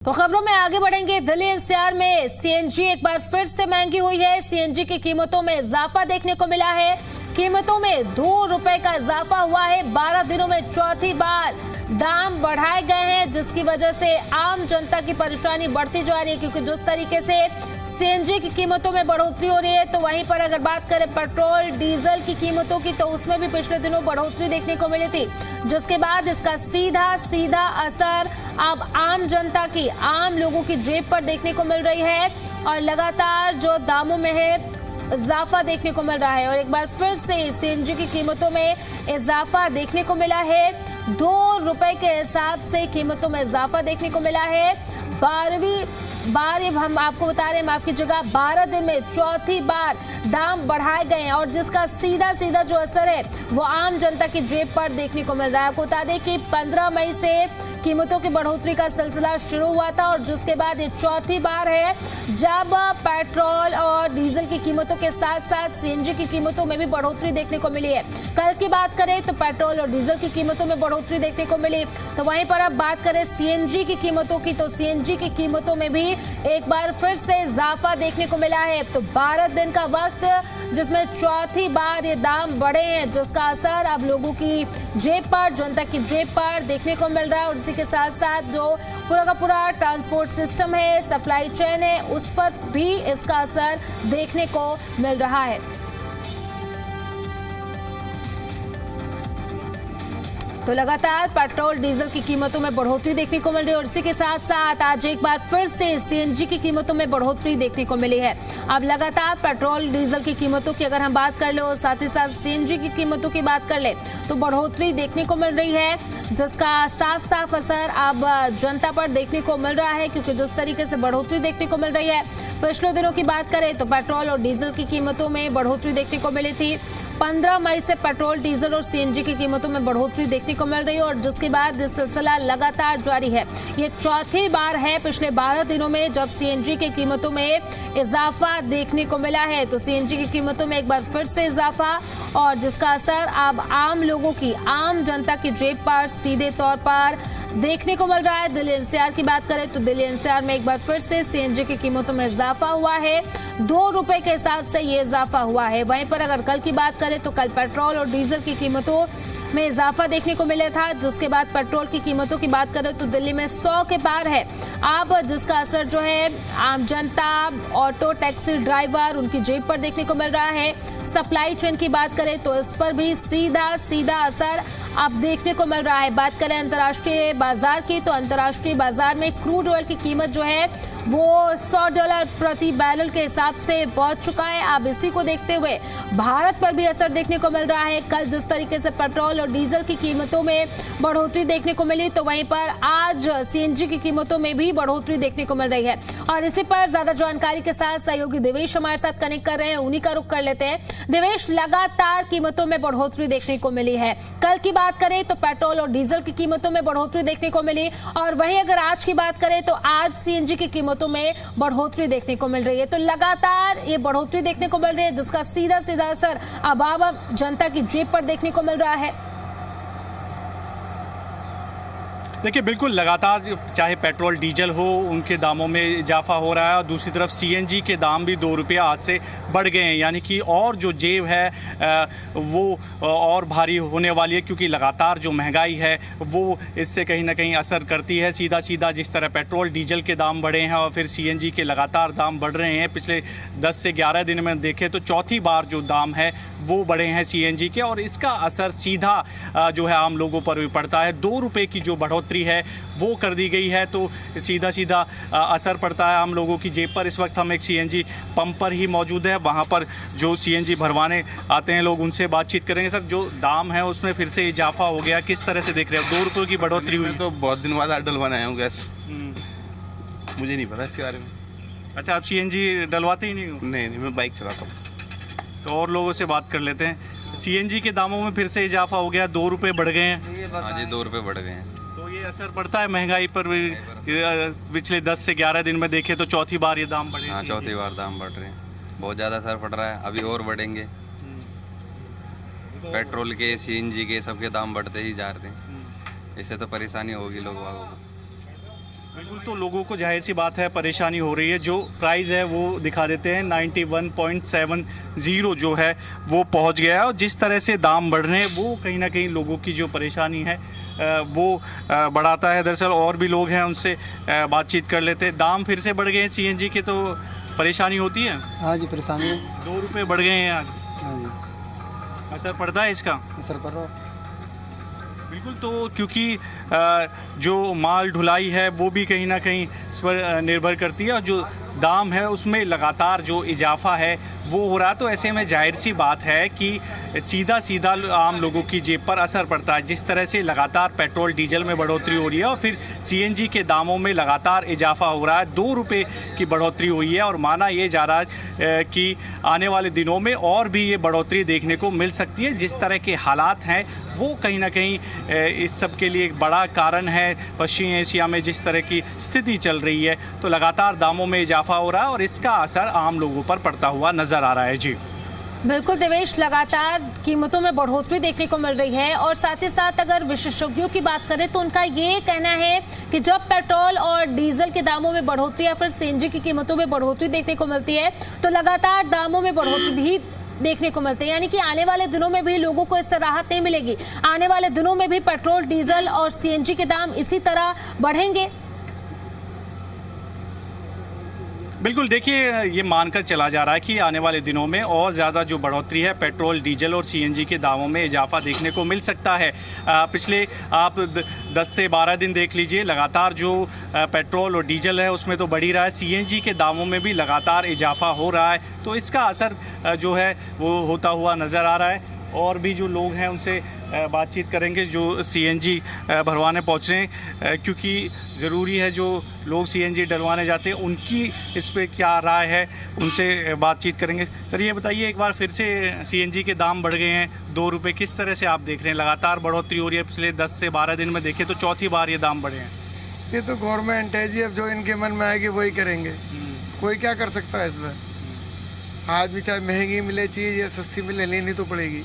तो खबरों में आगे बढ़ेंगे। दिल्ली एनसीआर में सीएनजी एक बार फिर से महंगी हुई है। सीएनजी की कीमतों में इजाफा देखने को मिला है। कीमतों में ₹2 का इजाफा हुआ है। 12 दिनों में चौथी बार दाम बढ़ाए गए हैं, जिसकी वजह से आम जनता की परेशानी बढ़ती जा रही है, क्योंकि जिस तरीके से सीएनजी की कीमतों में बढ़ोतरी हो रही है, तो वहीं पर अगर बात करें पेट्रोल डीजल की कीमतों की, तो उसमें भी पिछले दिनों बढ़ोतरी देखने को मिली थी, जिसके बाद इसका सीधा असर अब आम जनता की, आम लोगों की जेब पर देखने को मिल रही है और लगातार जो दामों में है इजाफा देखने को मिल रहा है। और एक बार फिर से सीएनजी की कीमतों में इजाफा देखने को मिला है। ₹2 के हिसाब से कीमतों में इजाफा देखने को मिला है। 12वीं बार हम आपको बता रहे हैं, माफ कीजिएगा, 12 दिन में चौथी बार दाम बढ़ाए गए हैं और जिसका सीधा जो असर है वो आम जनता की जेब पर देखने को मिल रहा है। आपको बता दें कि 15 मई से कीमतों की बढ़ोतरी का सिलसिला शुरू हुआ था और जिसके बाद ये चौथी बार है जब पेट्रोल और डीजल की कीमतों के साथ साथ सीएनजी की कीमतों में भी बढ़ोतरी देखने को मिली है। कल की बात करें तो पेट्रोल और डीजल की कीमतों में बढ़ोतरी देखने को मिली, तो वहीं पर अब बात करें सीएनजी की कीमतों की, तो सीएनजी की कीमतों में भी एक बार फिर से इजाफा देखने को मिला है। तो 12 दिन का वक्त जिसमें चौथी बार ये दाम बढ़े हैं, जिसका असर अब लोगों की जेब पर, जनता की जेब पर देखने को मिल रहा है और इसी के साथ साथ जो पूरा का पूरा ट्रांसपोर्ट सिस्टम है, सप्लाई चेन है, उस पर भी इसका असर देखने को मिल रहा है। तो लगातार पेट्रोल डीजल की कीमतों में बढ़ोतरी देखने को मिल रही है और इसी के साथ साथ आज एक बार फिर से सीएनजी की कीमतों में बढ़ोतरी देखने को मिली है। अब लगातार पेट्रोल डीजल की कीमतों की अगर हम बात कर ले और साथ ही साथ सीएनजी की कीमतों की बात कर ले, तो बढ़ोतरी देखने को मिल रही है, जिसका साफ असर अब जनता पर देखने को मिल रहा है, क्योंकि जिस तरीके से बढ़ोतरी देखने को मिल रही है, पिछले दिनों की बात करें तो पेट्रोल और डीजल की कीमतों में बढ़ोतरी देखने को मिली थी। 15 मई से पेट्रोल डीजल और सीएनजी की कीमतों में बढ़ोतरी देखने को मिल रही है और जिसके बाद ये सिलसिला लगातार जारी है। ये चौथी बार है पिछले 12 दिनों में जब सीएनजी की कीमतों में इजाफा देखने को मिला है। तो सीएनजी की कीमतों में एक बार फिर से इजाफा और जिसका असर अब आम लोगों की, आम जनता की जेब पर सीधे तौर पर देखने को मिल रहा है। दिल्ली एनसीआर की बात करें तो दिल्ली एनसीआर में एक बार फिर से सीएनजी की कीमतों में इजाफा हुआ है। ₹2 के हिसाब से ये इजाफा हुआ है। वहीं पर अगर कल की बात करें तो कल पेट्रोल और डीजल की कीमतों में इजाफा देखने को मिला था, जिसके बाद पेट्रोल की कीमतों की बात करें तो दिल्ली में 100 के पार है। अब जिसका असर जो है आम जनता, ऑटो टैक्सी ड्राइवर, उनकी जेब पर देखने को मिल रहा है। सप्लाई चेन की बात करें तो इस पर भी सीधा असर अब देखने को मिल रहा है। बात करें अंतर्राष्ट्रीय बाजार की, तो अंतर्राष्ट्रीय बाजार में क्रूड ऑयल की कीमत जो है वो $100 प्रति बैरल के हिसाब से पहुंच चुका है। अब इसी को देखते हुए भारत पर भी असर देखने को मिल रहा है। कल जिस तरीके से पेट्रोल और डीजल की कीमतों में बढ़ोतरी देखने को मिली, तो वहीं पर आज सीएनजी की कीमतों में भी बढ़ोतरी देखने को मिल रही है। और इसी पर ज्यादा जानकारी के साथ सहयोगी देवेश हमारे साथ कनेक्ट कर रहे हैं, उन्हीं का रुख कर लेते हैं। देवेश, लगातार कीमतों में बढ़ोतरी देखने को मिली है। कल की बात करें तो पेट्रोल और डीजल की कीमतों में बढ़ोतरी देखने को मिली और वहीं अगर आज की बात करें तो आज सीएनजी की कीमतों में बढ़ोतरी देखने को मिल रही है। तो लगातार ये बढ़ोतरी देखने को मिल रही है, जिसका सीधा असर अब आम जनता की जेब पर देखने को मिल रहा है। देखिए, बिल्कुल लगातार चाहे पेट्रोल डीजल हो, उनके दामों में इजाफा हो रहा है और दूसरी तरफ सीएनजी के दाम भी ₹2 आज से बढ़ गए हैं, यानी कि और जो जेब है वो और भारी होने वाली है, क्योंकि लगातार जो महंगाई है वो इससे कहीं ना कहीं असर करती है। सीधा जिस तरह पेट्रोल डीजल के दाम बढ़े हैं और फिर सीएनजी के लगातार दाम बढ़ रहे हैं, पिछले 10 से 11 दिन में देखें तो चौथी बार जो दाम है वो बढ़े हैं सीएनजी के और इसका असर सीधा जो है आम लोगों पर भी पड़ता है। ₹2 की जो बढ़ोतरी है वो कर दी गई है, तो सीधा असर पड़ता है आम लोगों की जेब पर। इस वक्त हम एक सीएनजी पंप पर ही मौजूद है, वहाँ पर जो सीएनजी भरवाने आते हैं लोग, उनसे बातचीत करेंगे। सर, जो दाम है उसमें फिर से इजाफा हो गया, किस तरह से देख रहे हो? ₹2 की बढ़ोतरी हुई। तो बहुत दिन बाद डलवाना आया हूँ गैस, मुझे नहीं पता इसके बारे में। अच्छा, आप सीएनजी डलवाते ही नहीं हो? नहीं, मैं बाइक चलाता हूँ। तो और लोगों से बात कर लेते हैं। सीएनजी के दामों में फिर से इजाफा हो गया, ₹2 बढ़ गए हैं। हाँ जी, ₹2 बढ़ गए हैं। ये असर पड़ता है महंगाई पर भी। पिछले 10 से 11 दिन में देखें तो चौथी बार ये दाम बढ़े। हाँ, चौथी बार दाम बढ़ रहे हैं, बहुत ज़्यादा असर पड़ रहा है, अभी और बढ़ेंगे। पेट्रोल के, सीएनजी के, सबके दाम बढ़ते ही जा रहे हैं, इससे तो परेशानी होगी लोगों को। बिल्कुल, तो लोगों को जाहिर सी बात है परेशानी हो रही है। जो प्राइस है वो दिखा देते हैं 91.70 जो है वो पहुंच गया है, और जिस तरह से दाम बढ़ रहे हैं वो कहीं ना कहीं लोगों की जो परेशानी है वो बढ़ाता है। दरअसल और भी लोग हैं, उनसे बातचीत कर लेते हैं। दाम फिर से बढ़ गए हैं सीएनजी के, तो परेशानी होती है? हाँ जी, परेशानी है। 2 रुपये बढ़ गए हैं आज। हाँ जी, असर पड़ता है इसका? असर पड़ रहा है। बिल्कुल, तो क्योंकि जो माल ढुलाई है वो भी कहीं ना कहीं इस पर निर्भर करती है, और जो दाम है उसमें लगातार जो इजाफा है वो हो रहा है। तो ऐसे में जाहिर सी बात है कि सीधा सीधा आम लोगों की जेब पर असर पड़ता है। जिस तरह से लगातार पेट्रोल डीजल में बढ़ोतरी हो रही है और फिर सीएनजी के दामों में लगातार इजाफा हो रहा है, 2 रुपये की बढ़ोतरी हुई है, और माना ये जा रहा है कि आने वाले दिनों में और भी ये बढ़ोतरी देखने को मिल सकती है। जिस तरह के हालात हैं वो कहीं ना कहीं इस सब के लिए एक बड़ा कारण है। पश्चिमी एशिया में जिस तरह की स्थिति चल रही है, तो लगातार दामों में इजाफा हो रहा है और इसका असर आम लोगों पर पड़ता हुआ नजर आ रहा है। जी बिल्कुल देवेश, लगातार कीमतों में बढ़ोतरी देखने को मिल रही है, और साथ ही साथ अगर विशेषज्ञों की बात करें तो उनका ये कहना है कि जब पेट्रोल और डीजल के दामों में बढ़ोतरी या फिर सीएनजी की कीमतों में बढ़ोतरी देखने को मिलती है तो लगातार दामों में बढ़ोतरी भी देखने को मिलते हैं। यानी कि आने वाले दिनों में भी लोगों को इससे राहत नहीं मिलेगी। आने वाले दिनों में भी पेट्रोल, डीजल और सीएनजी के दाम इसी तरह बढ़ेंगे। बिल्कुल, देखिए ये मानकर चला जा रहा है कि आने वाले दिनों में और ज़्यादा जो बढ़ोतरी है पेट्रोल, डीजल और सीएनजी के दामों में इजाफा देखने को मिल सकता है। पिछले आप 10 से 12 दिन देख लीजिए, लगातार जो पेट्रोल और डीजल है उसमें तो बढ़ ही रहा है, सीएनजी के दामों में भी लगातार इजाफा हो रहा है। तो इसका असर जो है वो होता हुआ नज़र आ रहा है। और भी जो लोग हैं उनसे बातचीत करेंगे जो सीएनजी भरवाने पहुँच रहे हैं, क्योंकि ज़रूरी है जो लोग सीएनजी डलवाने जाते हैं उनकी इस पे क्या राय है, उनसे बातचीत करेंगे। सर ये बताइए, एक बार फिर से सीएनजी के दाम बढ़ गए हैं 2 रुपये, किस तरह से आप देख रहे हैं? लगातार बढ़ोतरी हो रही है, पिछले 10 से 12 दिन में देखें तो चौथी बार ये दाम बढ़े हैं। ये तो गवर्नमेंट है जी, अब जो इनके मन में आएगी वही करेंगे। कोई क्या कर सकता है इसमें? आज भी चाहे महंगी मिले चीज़ या सस्ती मिले, लेनी तो पड़ेगी,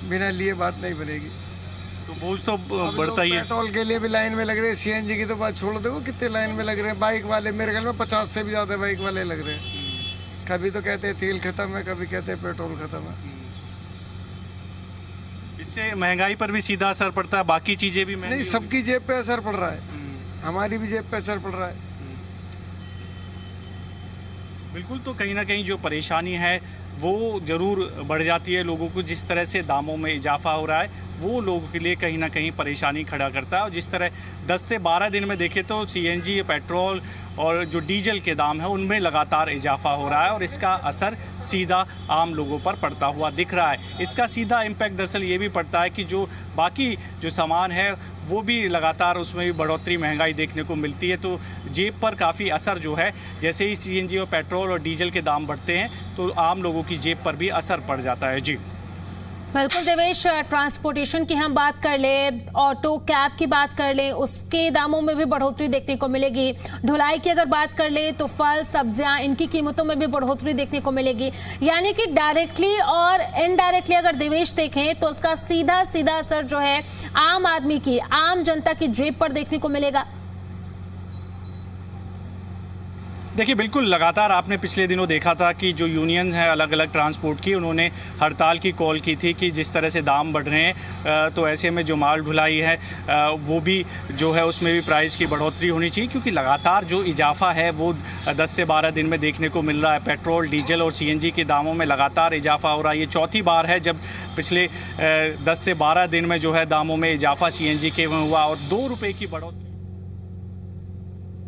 बिना लिए बात नहीं बनेगी। तो बोझ तो बढ़ता ही है। पेट्रोल के लिए भी लाइन में लग रहे हैं, सीएनजी की तो बात छोड़ दो, कितने लाइन में लग रहे हैं। बाइक वाले मेरे ख्याल में 50 से भी ज़्यादा बाइक वाले लग रहे हैं। कभी तो कहते हैं तेल खत्म है, कभी कहते हैं पेट्रोल खत्म है। इससे महंगाई पर भी सीधा असर पड़ता है, बाकी चीज़ें भी महंगी नहीं, सबकी जेब पे असर पड़ रहा है, हमारी भी जेब पे असर पड़ रहा है। बिल्कुल, तो कहीं ना कहीं जो परेशानी है वो ज़रूर बढ़ जाती है लोगों को। जिस तरह से दामों में इजाफा हो रहा है वो लोगों के लिए कहीं ना कहीं परेशानी खड़ा करता है। और जिस तरह 10 से 12 दिन में देखें तो सीएनजी, पेट्रोल और जो डीजल के दाम है उनमें लगातार इजाफा हो रहा है, और इसका असर सीधा आम लोगों पर पड़ता हुआ दिख रहा है। इसका सीधा इम्पैक्ट दरअसल ये भी पड़ता है कि जो बाकी जो सामान है वो भी लगातार उसमें भी बढ़ोतरी, महंगाई देखने को मिलती है। तो जेब पर काफ़ी असर जो है, जैसे ही सीएनजी और पेट्रोल और डीजल के दाम बढ़ते हैं तो आम लोगों की जेब पर भी असर पड़ जाता है। जी बिल्कुल देवेश, ट्रांसपोर्टेशन की हम बात कर ले, ऑटो कैब की बात कर ले, उसके दामों में भी बढ़ोतरी देखने को मिलेगी। ढुलाई की अगर बात कर ले तो फल, सब्जियां, इनकी कीमतों में भी बढ़ोतरी देखने को मिलेगी। यानी कि डायरेक्टली और इनडायरेक्टली अगर देवेश देखें तो उसका सीधा सीधा असर जो है आम आदमी की, आम जनता की जेब पर देखने को मिलेगा। देखिए बिल्कुल, लगातार आपने पिछले दिनों देखा था कि जो यूनियंस हैं अलग अलग ट्रांसपोर्ट की, उन्होंने हड़ताल की कॉल की थी कि जिस तरह से दाम बढ़ रहे हैं तो ऐसे में जो माल ढुलाई है वो भी जो है उसमें भी प्राइस की बढ़ोतरी होनी चाहिए, क्योंकि लगातार जो इजाफा है वो 10 से 12 दिन में देखने को मिल रहा है। पेट्रोल, डीजल और सीएनजी के दामों में लगातार इजाफा हो रहा है। ये चौथी बार है जब पिछले 10 से 12 दिन में जो है दामों में इजाफा सीएनजी के में हुआ, और 2 रुपये की बढ़ोतरी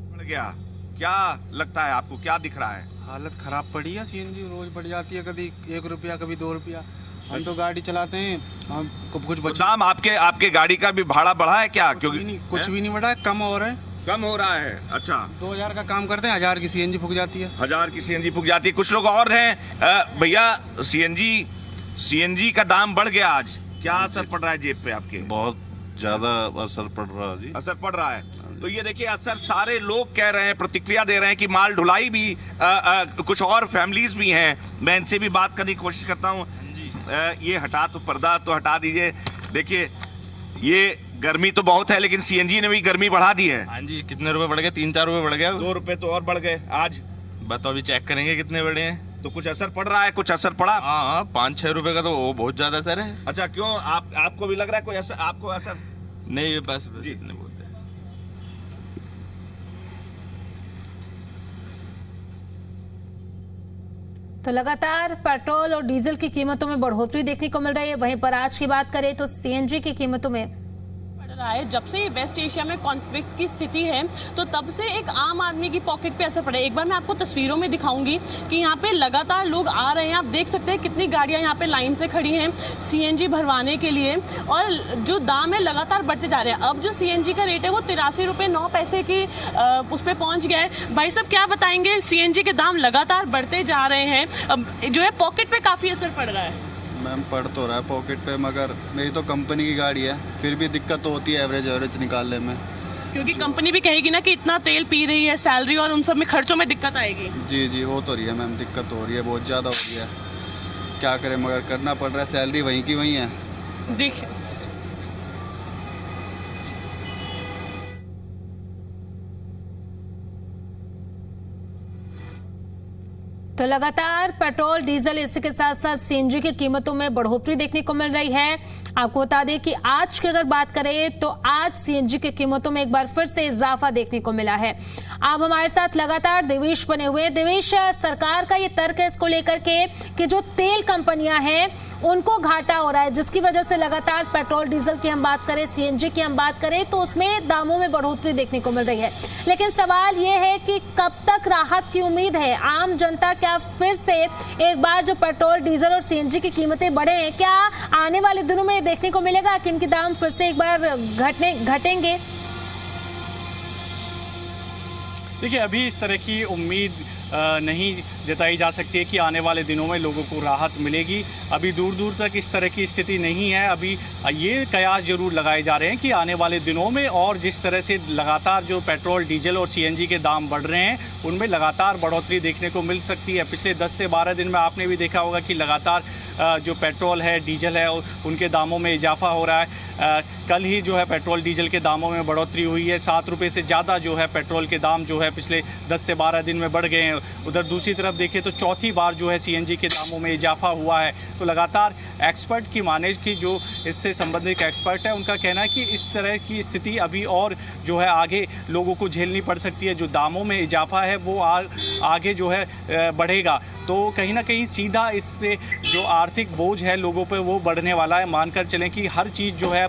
बढ़ गया। क्या लगता है आपको, क्या दिख रहा है? हालत ख़राब पड़ी है, सीएनजी रोज़ बढ़ जाती है, कभी 1 रुपया कभी 2 रुपया। हम तो गाड़ी चलाते हैं, हम कुछ तो दाम आपके गाड़ी का भी भाड़ा बढ़ा है क्या? क्योंकि कुछ भी नहीं बढ़ा है, कम हो रहा है। कम हो रहा है। अच्छा, 2000 का काम करते हैं, 1000 की सीएनजी फूक जाती है। 1000 की सीएनजी फूक जाती है। कुछ लोग और हैं। भैया, सीएनजी का दाम बढ़ गया आज, क्या असर पड़ रहा है जेब पे आपके? बहुत ज़्यादा असर पड़ रहा है जी। असर पड़ रहा है। तो ये देखिए, असर सारे लोग कह रहे हैं, प्रतिक्रिया दे रहे हैं कि माल ढुलाई भी कुछ और फैमिलीज भी हैं। मैं इनसे भी बात करने की कोशिश करता हूँ। ये हटा तो पर्दा तो हटा दीजिए। देखिए, ये गर्मी तो बहुत है, लेकिन सीएनजी ने भी गर्मी बढ़ा दी है। हाँ जी, कितने रुपए बढ़ गए? 3-4 रुपए बढ़ गया। 2 रुपए तो और बढ़ गए आज। बताओ, अभी चेक करेंगे कितने बढ़े हैं। तो कुछ असर पड़ रहा है? कुछ असर पड़ा? हाँ, 5-6 रुपए का तो वो बहुत ज्यादा असर है। अच्छा, क्यों आपको भी लग रहा है कोई असर? आपको असर नहीं, बस जी। इतने बोलते हैं। तो लगातार पेट्रोल और डीजल की कीमतों में बढ़ोतरी देखने को मिल रही है। वहीं पर आज की बात करें तो सीएनजी की कीमतों में बढ़ रहा है। जब से वेस्ट एशिया में कॉन्फ्लिक्ट की स्थिति है तो तब से एक आम आदमी की पॉकेट पे असर पड़ा है। एक बार मैं आपको तस्वीरों में दिखाऊंगी कि यहाँ पे लगातार लोग आ रहे हैं। आप देख सकते हैं कितनी गाड़ियाँ यहाँ पे लाइन से खड़ी हैं सीएनजी भरवाने के लिए, और जो दाम है लगातार बढ़ते जा रहे हैं। अब जो सीएनजी का रेट है वो 83 रुपये 9 पैसे की उस पर पहुँच गया है। भाई साहब क्या बताएंगे, सीएनजी के दाम लगातार बढ़ते जा रहे हैं, अब जो है पॉकेट पे काफ़ी असर पड़ रहा है। मैम पड़ तो रहा है पॉकेट पे, मगर मेरी तो कंपनी की गाड़ी है, फिर भी दिक्कत तो होती है एवरेज निकालने में। क्योंकि कंपनी भी कहेगी ना कि इतना तेल पी रही है, सैलरी और उन सब में खर्चों में दिक्कत आएगी। जी जी, हो तो रही है मैम, दिक्कत हो रही है, बहुत ज़्यादा हो रही है। क्या करें, मगर करना पड़ रहा है, सैलरी वहीं की वहीं है। देख तो लगातार पेट्रोल डीजल इसी के साथ साथ सीएनजी की कीमतों में बढ़ोतरी देखने को मिल रही है। आपको बता दें कि आज की अगर बात करें तो आज सीएनजी की कीमतों में एक बार फिर से इजाफा देखने को मिला है। आप हमारे साथ लगातार देवेश बने हुए हैं। देवेश, सरकार का ये तर्क है इसको लेकर के कि जो तेल कंपनियां हैं उनको घाटा हो रहा है, जिसकी वजह से लगातार पेट्रोल डीजल की हम बात करें, सीएनजी की हम बात करें तो उसमें दामों में बढ़ोतरी देखने को मिल रही है। लेकिन सवाल ये है कि कब तक राहत की उम्मीद है? आम जनता क्या फिर से एक बार जो पेट्रोल डीजल और सीएनजी की कीमतें बढ़े हैं, क्या आने वाले दिनों में देखने को मिलेगा कि इनके दाम फिर से एक बार घटेंगे? देखिए, अभी इस तरह की उम्मीद नहीं जताई जा सकती है कि आने वाले दिनों में लोगों को राहत मिलेगी। अभी दूर दूर तक इस तरह की स्थिति नहीं है। अभी ये कयास जरूर लगाए जा रहे हैं कि आने वाले दिनों में और जिस तरह से लगातार जो पेट्रोल डीजल और सीएनजी के दाम बढ़ रहे हैं उनमें लगातार बढ़ोतरी देखने को मिल सकती है। पिछले 10 से 12 दिन में आपने भी देखा होगा कि लगातार जो पेट्रोल है, डीजल है, उनके दामों में इजाफा हो रहा है। कल ही जो है पेट्रोल डीजल के दामों में बढ़ोतरी हुई है। 7 रुपये से ज़्यादा जो है पेट्रोल के दाम जो है पिछले 10 से 12 दिन में बढ़ गए हैं। उधर दूसरी तरफ देखें तो चौथी बार जो है सीएनजी के दामों में इजाफा हुआ है। तो लगातार एक्सपर्ट की माने कि जो इससे संबंधित एक्सपर्ट है उनका कहना है कि इस तरह की स्थिति अभी और जो है आगे लोगों को झेलनी पड़ सकती है। जो दामों में इजाफा है वो आगे जो है बढ़ेगा, तो कहीं ना कहीं सीधा इस पे जो आर्थिक बोझ है लोगों पे वो बढ़ने वाला है। मानकर चलें कि हर चीज़ जो है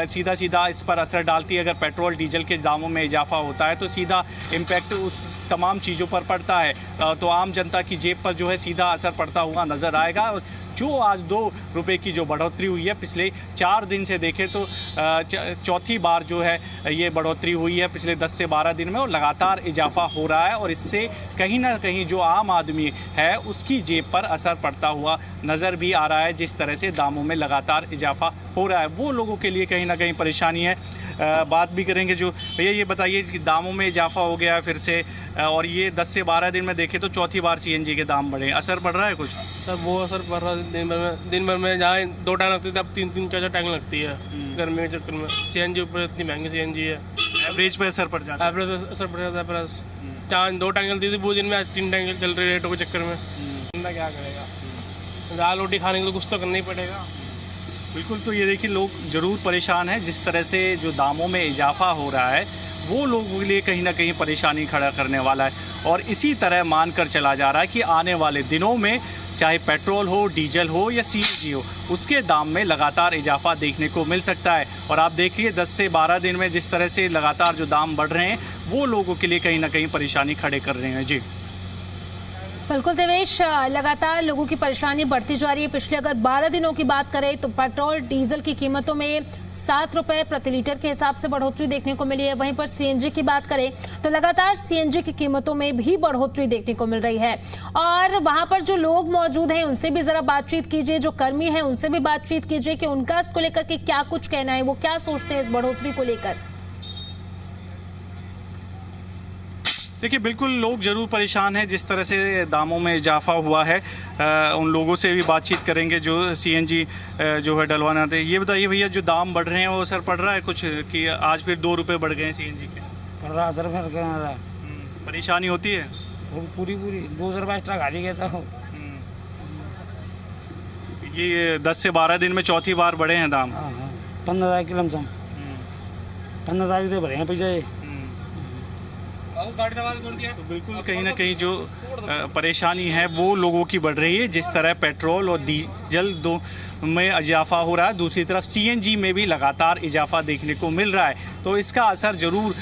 सीधा सीधा इस पर असर डालती है। अगर पेट्रोल डीजल के दामों में इजाफा होता है तो सीधा इम्पैक्ट उस तमाम चीज़ों पर पड़ता है, तो आम जनता की जेब पर जो है सीधा असर पड़ता हुआ नज़र आएगा। जो आज 2 रुपये की जो बढ़ोतरी हुई है पिछले 4 दिन से देखें तो चौथी बार जो है ये बढ़ोतरी हुई है पिछले 10 से 12 दिन में, और लगातार इजाफा हो रहा है और इससे कहीं ना कहीं जो आम आदमी है उसकी जेब पर असर पड़ता हुआ नज़र भी आ रहा है। जिस तरह से दामों में लगातार इजाफा हो रहा है वो लोगों के लिए कहीं ना कहीं परेशानी है। बात भी करेंगे जो भैया, ये बताइए कि दामों में इजाफा हो गया फिर से, और ये 10 से 12 दिन में देखें तो चौथी बार सीएनजी के दाम बढ़े, असर पड़ रहा है कुछ? सर वो असर पड़ रहा है दिन भर में जहाँ 2 टैंक लगती थी अब 3-3, 4-4 टैंक लगती है गर्मी के चक्कर में। सीएनजी ऊपर इतनी महंगी सीएनजी है, एवरेज पे असर पड़ जाता है। एवरेज पे असर पड़ जाता है। प्लस जहाँ 2 टैंक चलती थी पूरे दिन में आज 3 टैंक चल रही रेटों के चक्कर में। बंदा क्या करेगा? दाल रोटी खाने के लिए कुछ तो करना ही पड़ेगा। बिल्कुल, तो ये देखिए लोग ज़रूर परेशान हैं। जिस तरह से जो दामों में इजाफा हो रहा है वो लोगों के लिए कहीं ना कहीं परेशानी खड़ा करने वाला है, और इसी तरह मानकर चला जा रहा है कि आने वाले दिनों में चाहे पेट्रोल हो, डीजल हो या सीएनजी हो, उसके दाम में लगातार इजाफा देखने को मिल सकता है। और आप देखिए 10 से 12 दिन में जिस तरह से लगातार जो दाम बढ़ रहे हैं वो लोगों के लिए कहीं ना कहीं परेशानी खड़े कर रहे हैं। जी बिल्कुल देवेश, लगातार लोगों की परेशानी बढ़ती जा रही है। पिछले अगर 12 दिनों की बात करें तो पेट्रोल डीजल की कीमतों में 7 रुपए प्रति लीटर के हिसाब से बढ़ोतरी देखने को मिली है। वहीं पर सीएनजी की बात करें तो लगातार सीएनजी की कीमतों में भी बढ़ोतरी देखने को मिल रही है। और वहां पर जो लोग मौजूद हैं उनसे भी जरा बातचीत कीजिए, जो कर्मी हैं उनसे भी बातचीत कीजिए कि उनका इसको लेकर के क्या कुछ कहना है, वो क्या सोचते हैं इस बढ़ोतरी को लेकर। देखिए बिल्कुल लोग ज़रूर परेशान हैं जिस तरह से दामों में इजाफा हुआ है। उन लोगों से भी बातचीत करेंगे जो सीएनजी जो है डलवाना थे। ये बताइए भैया, जो दाम बढ़ रहे हैं वो असर पड़ रहा है कुछ कि आज फिर 2 रुपये बढ़ गए हैं सीएनजी के? पड़ रहा सर, फिर क्या रहा, परेशानी होती है पूरी 2 रुपये एक्स्ट्रा गाड़ी कैसा हो। ये 10 से 12 दिन में चौथी बार बढ़े हैं दाम। 15,000 की लमसम 15,000 से बढ़े हैं पैसे। तो बिल्कुल कहीं ना कहीं जो परेशानी है वो लोगों की बढ़ रही है। जिस तरह पेट्रोल और डीजल दो में इजाफा हो रहा है, दूसरी तरफ सीएनजी में भी लगातार इजाफा देखने को मिल रहा है। तो इसका असर ज़रूर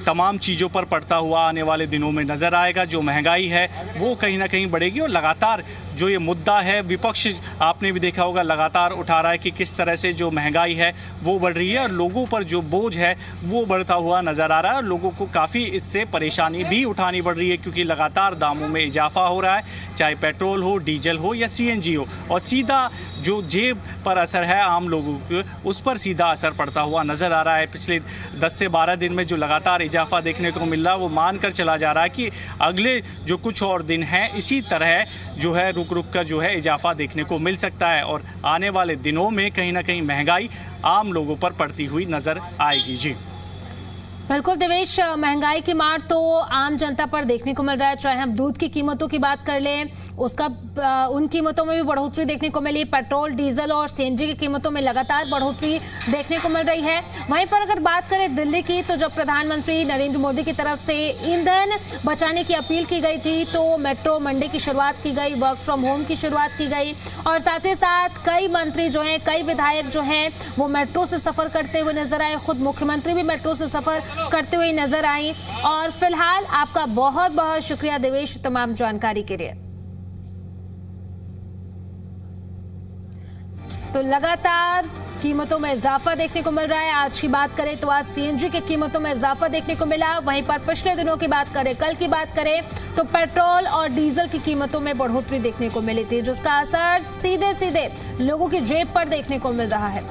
तमाम चीज़ों पर पड़ता हुआ आने वाले दिनों में नज़र आएगा। जो महंगाई है वो कहीं ना कहीं बढ़ेगी और लगातार जो ये मुद्दा है विपक्ष आपने भी देखा होगा लगातार उठा रहा है कि किस तरह से जो महंगाई है वो बढ़ रही है और लोगों पर जो बोझ है वो बढ़ता हुआ नज़र आ रहा है। और लोगों को काफ़ी इससे परेशानी भी उठानी पड़ रही है क्योंकि लगातार दामों में इजाफा हो रहा है, चाहे पेट्रोल हो, डीजल हो या सीएनजी हो। और सीधा जो जेब पर असर है आम लोगों के, उस पर सीधा असर पड़ता हुआ नज़र आ रहा है। पिछले 10 से 12 दिन में जो लगातार इजाफा देखने को मिल रहा है वो मानकर चला जा रहा है कि अगले जो कुछ और दिन हैं इसी तरह जो है रुक रुक कर जो है इजाफा देखने को मिल सकता है और आने वाले दिनों में कहीं ना कहीं महंगाई आम लोगों पर पड़ती हुई नज़र आएगी। जी बिल्कुल देवेश, महंगाई की मार तो आम जनता पर देखने को मिल रहा है। चाहे हम दूध की कीमतों की बात कर लें, उसका उन कीमतों में भी बढ़ोतरी देखने को मिली। पेट्रोल, डीजल और सीएनजी की कीमतों में लगातार बढ़ोतरी देखने को मिल रही है। वहीं पर अगर बात करें दिल्ली की, तो जब प्रधानमंत्री नरेंद्र मोदी की तरफ से ईंधन बचाने की अपील की गई थी तो मेट्रो मंडे की शुरुआत की गई, वर्क फ्रॉम होम की शुरुआत की गई और साथ ही साथ कई मंत्री जो हैं, कई विधायक जो हैं वो मेट्रो से सफर करते हुए नजर आए। खुद मुख्यमंत्री भी मेट्रो से सफर करते हुए नजर आई। और फिलहाल आपका बहुत बहुत शुक्रिया देवेश तमाम जानकारी के लिए। तो लगातार कीमतों में इजाफा देखने को मिल रहा है। आज की बात करें तो आज सीएनजी की कीमतों में इजाफा देखने को मिला। वहीं पर पिछले दिनों की बात करें, कल की बात करें तो पेट्रोल और डीजल की कीमतों में बढ़ोतरी देखने को मिली थी, जिसका असर सीधे सीधे लोगों की जेब पर देखने को मिल रहा है।